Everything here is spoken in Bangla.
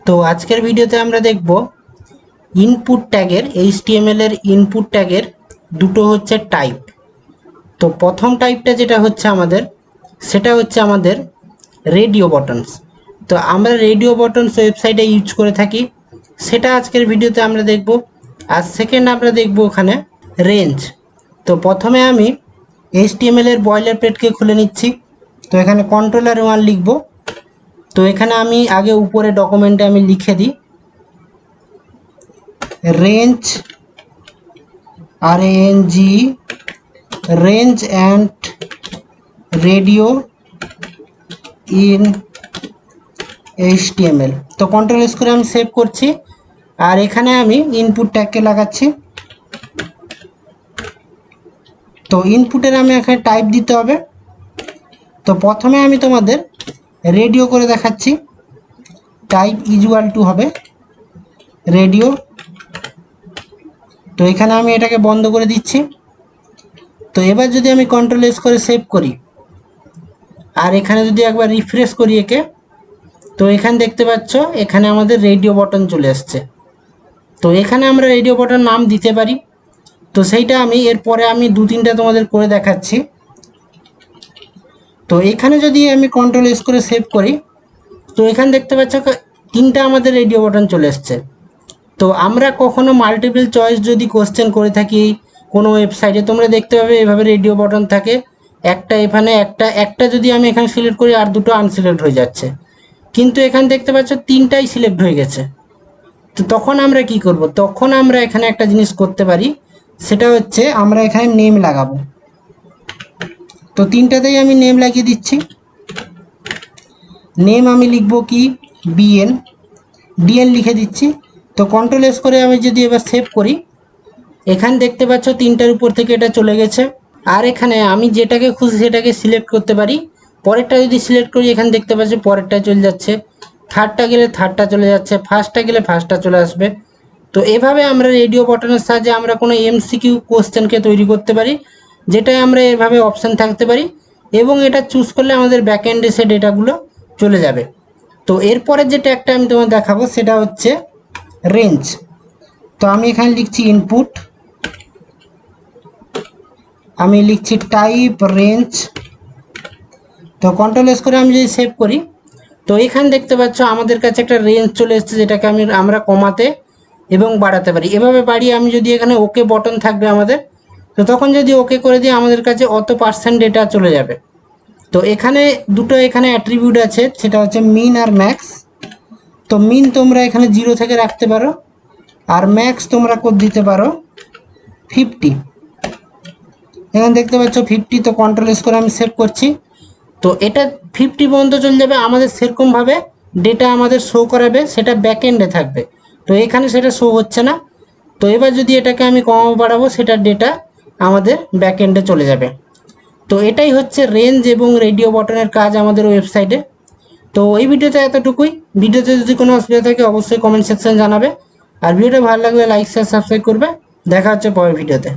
তো আজকের ভিডিওতে আমরা দেখব ইনপুট ট্যাগের HTML এর ইনপুট ট্যাগের দুটো হচ্ছে টাইপ। তো প্রথম টাইপটা যেটা হচ্ছে আমাদের, সেটা হচ্ছে আমাদের রেডিও বটনস। তো আমরা রেডিও বটনস ওয়েবসাইটে ইউজ করে থাকি, সেটা আজকের ভিডিওতে আমরা দেখব। আর সেকেন্ড আমরা দেখব ওখানে রেঞ্জ। তো প্রথমে আমি HTML এর বয়লার প্লেটকে খুলে নিচ্ছি। তো এখানে controller1 লিখব। তো এখানে আমি আগে উপরে ডকুমেন্টে আমি লিখে দিই range range and radio in HTML। তো কন্ট্রোল এস করে আমি সেভ করছি, আর এখানে আমি ইনপুট ট্যাগকে লাগাচ্ছি। তো ইনপুটের আমি এখানে টাইপ দিতে হবে। তো প্রথমে আমি তোমাদের রেডিও করে দেখাচ্ছি, টাইপ ইকুয়াল টু হবে রেডিও। তো এখানে আমি এটাকে বন্ধ করে দিচ্ছি। তো এবার যদি আমি কন্ট্রোল এস করে সেভ করি, আর এখানে যদি একবার রিফ্রেশ করি একে, তো এখানে দেখতে পাচ্ছ এখানে আমাদের রেডিও বটন চলে আসছে। তো এখানে আমরা রেডিও বটন নাম দিতে পারি। তো সেইটা আমি এরপরে আমি দু তিনটা তোমাদের করে দেখাচ্ছি। তো এখানে যদি আমি কন্ট্রোল এস করে সেভ করি, তো এখানে দেখতে পাচ্ছ তিনটা আমাদের রেডিও বটন চলে আসছে। তো আমরা কখনো মাল্টিপল চয়েস যদি কোশ্চেন করে থাকি কোনো ওয়েবসাইটে, তোমরা দেখতে পাবে এভাবে রেডিও বটন থাকে, একটা এখানে একটা যদি আমি এখানে সিলেক্ট করি আর দুটো আনসিলেক্ট হয়ে যাচ্ছে, কিন্তু এখানে দেখতে পাচ্ছ তিনটাই সিলেক্ট হয়ে গেছে। তো তখন আমরা কি করব? তখন আমরা এখানে একটা জিনিস করতে পারি, সেটা হচ্ছে আমরা এখানে নেম লাগাবো। তো তিনটাতেই আমি নেম লাগিয়ে দিচ্ছি। নেম আমি লিখব কি ডিএন লিখে দিচ্ছি। তো কন্ট্রোল এস করে আমি যদি এবার সেভ করি, এখানে দেখতে পাচ্ছ তিনটার উপর থেকে এটা চলে গেছে। আর এখানে আমি যেটাকে খুশি সেটাকে সিলেক্ট করতে পারি। পরেরটা যদি সিলেক্ট করি, এখানে দেখতে পাচ্ছ পরেরটা চলে যাচ্ছে, থার্ডটা গেলে থার্ডটা চলে যাচ্ছে, ফার্স্টটা গেলে ফার্স্টটা চলে আসবে। তো এভাবে আমরা রেডিও বটনের সাহায্যে আমরা কোনো MCQ কোশ্চেনকে তৈরি করতে পারি, যেটাই আমরা এভাবে অপশান থাকতে পারি, এবং এটা চুজ করলে আমাদের ব্যাকএন্ডে সে ডেটাগুলো চলে যাবে। তো এরপরে যে ট্যাগটা আমি তোমার দেখাবো সেটা হচ্ছে রেঞ্জ। তো আমি এখানে লিখছি ইনপুট, আমি লিখছি টাইপ রেঞ্জ। তো কন্ট্রোল এস করে আমি যদি সেভ করি, তো এখানে দেখতে পাচ্ছ আমাদের কাছে একটা রেঞ্জ চলে এসেছে, যেটাকে আমরা কমাতে এবং বাড়াতে পারি। এভাবে বাড়িয়ে আমি যদি এখানে ওকে বটন থাকবে আমাদের, তো তখন যদি ওকে করে দিই আমাদের কাছে অত পার্সেন্ট ডেটা চলে যাবে। তো এখানে দুটো এখানে অ্যাট্রিবিউট আছে, সেটা হচ্ছে মিন আর ম্যাক্স। তো মিন তোমরা এখানে 0 থেকে রাখতে পারো, আর ম্যাক্স তোমরা করে দিতে পারো 50। এখানে দেখতে পাচ্ছ 50। তো কন্ট্রোল এস করে আমি সেভ করছি। তো এটা 50 পর্যন্ত চলে যাবে। আমাদের সেরকমভাবে ডেটা আমাদের শো করাবে, সেটা ব্যাকএন্ডে থাকবে। তো এখানে সেটা শো হচ্ছে না। তো এবার যদি এটাকে আমি কমাবো বাড়াবো, সেটা ডেটা আমাদের ব্যাকএন্ডে চলে যাবে। তো এটাই হচ্ছে রেঞ্জ এবং রেডিও বটনের কাজ আমাদের ওয়েবসাইটে। তো এই ভিডিওতে এতটুকুই। ভিডিওতে যদি কোনো অসুবিধা থাকে অবশ্যই কমেন্ট সেকশন জানাবে, আর ভিডিওটা ভালো লাগলে লাইক শেয়ার সাবস্ক্রাইব করবে। দেখা হচ্ছে পরের ভিডিওতে।